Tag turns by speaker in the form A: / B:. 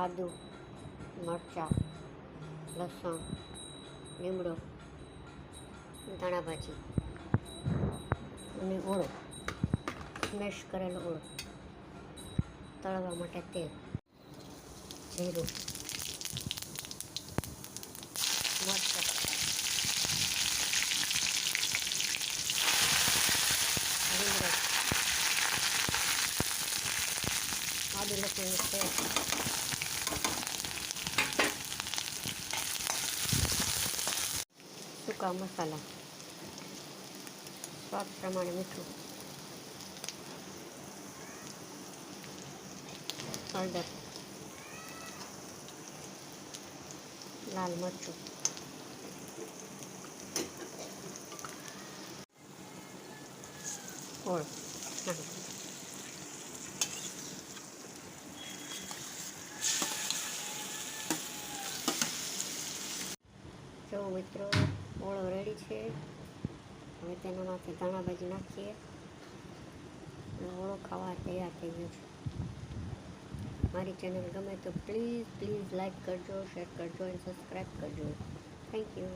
A: આદુ, મરચાં, લસણ, લીમડો, ધાણા ભાજી અને ઓળો, સ્મેશ કરેલો ઓળો, તળવા માટે તેલ, જીરું, મરચાં, લીમડો, આદુ લસણનું પેસ્ટ, સૂકા મસાલા, સ્વાદ પ્રમાણે મીઠું, હળદર, લાલ મરચું, ઓળ જો મિત્રો, ઓળો રેડી છે. હવે તેના માથે ધાણા ભાજી નાખીએ. ઓળો ખાવા તૈયાર થઈ ગયો છે. મારી ચેનલ ગમે તો પ્લીઝ લાઈક કરજો, શેર કરજો અને સબસ્ક્રાઈબ કરજો. Thank you.